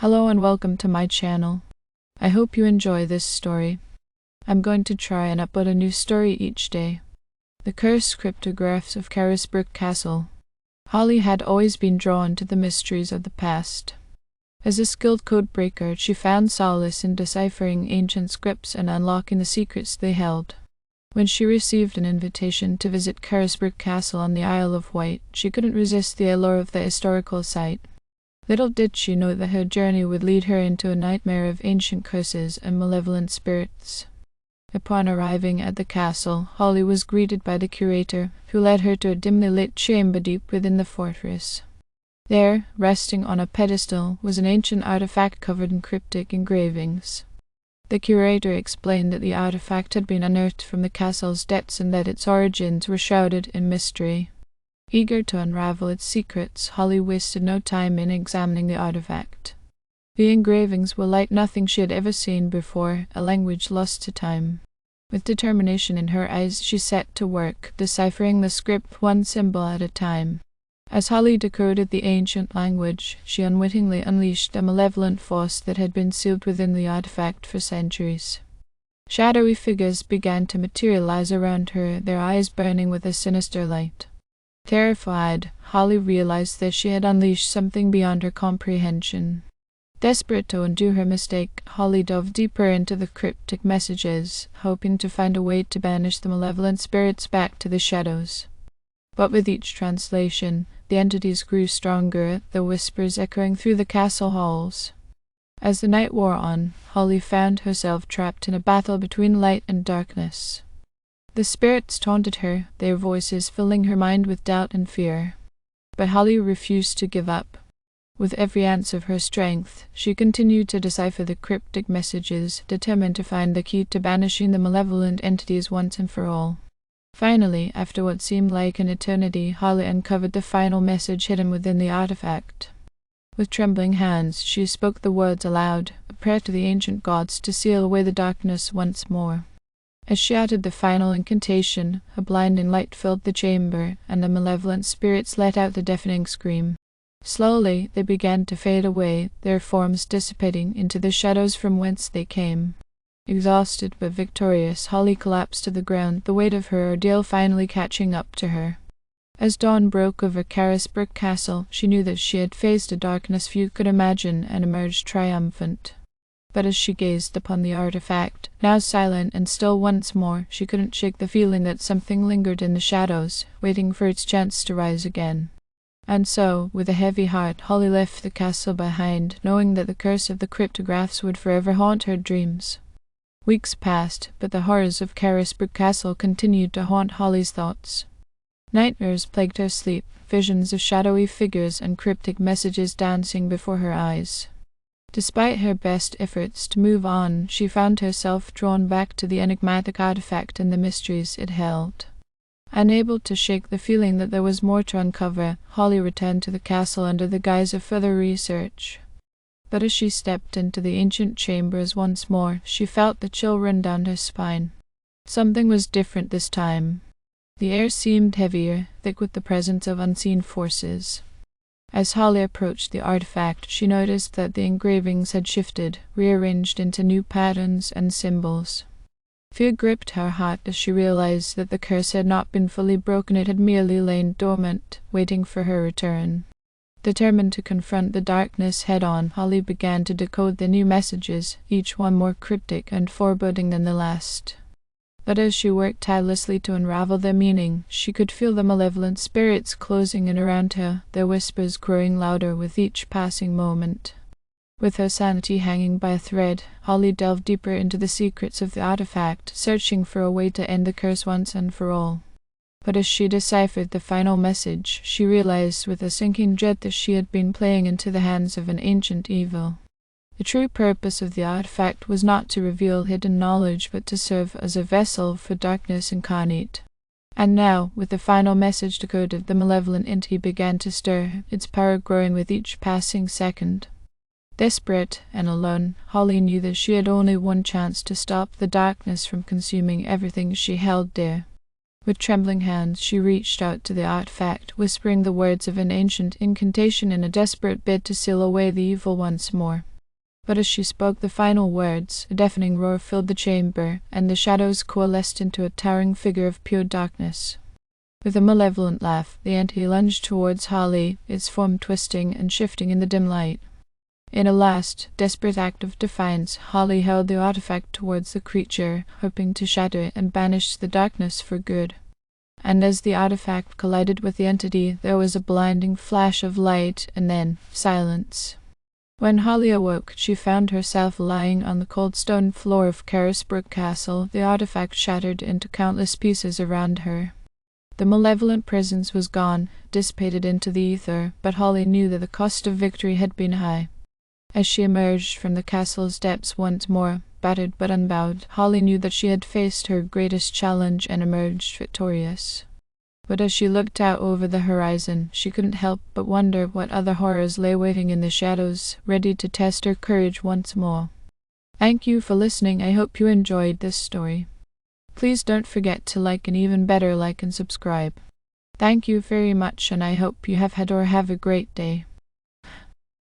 Hello and welcome to my channel. I hope you enjoy this story. I'm going to try and upload a new story each day. The Cursed Cryptographs of Carisbrooke Castle. Holly had always been drawn to the mysteries of the past. As a skilled code breaker, she found solace in deciphering ancient scripts and unlocking the secrets they held. When she received an invitation to visit Carisbrooke Castle on the Isle of Wight, she couldn't resist the allure of the historical site. Little did she know that her journey would lead her into a nightmare of ancient curses and malevolent spirits. Upon arriving at the castle, Holly was greeted by the curator, who led her to a dimly lit chamber deep within the fortress. There, resting on a pedestal, was an ancient artifact covered in cryptic engravings. The curator explained that the artifact had been unearthed from the castle's depths and that its origins were shrouded in mystery. Eager to unravel its secrets, Holly wasted no time in examining the artifact. The engravings were like nothing she had ever seen before, a language lost to time. With determination in her eyes, she set to work, deciphering the script one symbol at a time. As Holly decoded the ancient language, she unwittingly unleashed a malevolent force that had been sealed within the artifact for centuries. Shadowy figures began to materialize around her, their eyes burning with a sinister light. Terrified, Holly realized that she had unleashed something beyond her comprehension. Desperate to undo her mistake, Holly dove deeper into the cryptic messages, hoping to find a way to banish the malevolent spirits back to the shadows. But with each translation, the entities grew stronger, their whispers echoing through the castle halls. As the night wore on, Holly found herself trapped in a battle between light and darkness. The spirits taunted her, their voices filling her mind with doubt and fear. But Holly refused to give up. With every ounce of her strength, she continued to decipher the cryptic messages, determined to find the key to banishing the malevolent entities once and for all. Finally, after what seemed like an eternity, Holly uncovered the final message hidden within the artifact. With trembling hands, she spoke the words aloud, a prayer to the ancient gods to seal away the darkness once more. As she uttered the final incantation, a blinding light filled the chamber, and the malevolent spirits let out the deafening scream. Slowly, they began to fade away, their forms dissipating into the shadows from whence they came. Exhausted but victorious, Holly collapsed to the ground, the weight of her ordeal finally catching up to her. As dawn broke over Carisbrooke Castle, she knew that she had faced a darkness few could imagine and emerged triumphant. But as she gazed upon the artifact, now silent and still once more, she couldn't shake the feeling that something lingered in the shadows, waiting for its chance to rise again. And so, with a heavy heart, Holly left the castle behind, knowing that the curse of the cryptographs would forever haunt her dreams. Weeks passed, but the horrors of Carisbrooke Castle continued to haunt Holly's thoughts. Nightmares plagued her sleep, visions of shadowy figures and cryptic messages dancing before her eyes. Despite her best efforts to move on, she found herself drawn back to the enigmatic artifact and the mysteries it held. Unable to shake the feeling that there was more to uncover, Holly returned to the castle under the guise of further research. But as she stepped into the ancient chambers once more, she felt the chill run down her spine. Something was different this time. The air seemed heavier, thick with the presence of unseen forces. As Holly approached the artifact, she noticed that the engravings had shifted, rearranged into new patterns and symbols. Fear gripped her heart as she realized that the curse had not been fully broken, it had merely lain dormant, waiting for her return. Determined to confront the darkness head-on, Holly began to decode the new messages, each one more cryptic and foreboding than the last. But as she worked tirelessly to unravel their meaning, she could feel the malevolent spirits closing in around her, their whispers growing louder with each passing moment. With her sanity hanging by a thread, Holly delved deeper into the secrets of the artifact, searching for a way to end the curse once and for all. But as she deciphered the final message, she realized with a sinking dread that she had been playing into the hands of an ancient evil. The true purpose of the artifact was not to reveal hidden knowledge, but to serve as a vessel for darkness incarnate. And now, with the final message decoded, the malevolent entity began to stir, its power growing with each passing second. Desperate and alone, Holly knew that she had only one chance to stop the darkness from consuming everything she held dear. With trembling hands, she reached out to the artifact, whispering the words of an ancient incantation in a desperate bid to seal away the evil once more. But as she spoke the final words, a deafening roar filled the chamber, and the shadows coalesced into a towering figure of pure darkness. With a malevolent laugh, the entity lunged towards Holly, its form twisting and shifting in the dim light. In a last, desperate act of defiance, Holly held the artifact towards the creature, hoping to shatter it and banish the darkness for good. And as the artifact collided with the entity, there was a blinding flash of light, and then silence. When Holly awoke, she found herself lying on the cold stone floor of Carisbrooke Castle, the artifact shattered into countless pieces around her. The malevolent presence was gone, dissipated into the ether, but Holly knew that the cost of victory had been high. As she emerged from the castle's depths once more, battered but unbowed, Holly knew that she had faced her greatest challenge and emerged victorious. But as she looked out over the horizon, she couldn't help but wonder what other horrors lay waiting in the shadows, ready to test her courage once more. Thank you for listening. I hope you enjoyed this story. Please don't forget to like, and even better, like and subscribe. Thank you very much, and I hope you have had or have a great day.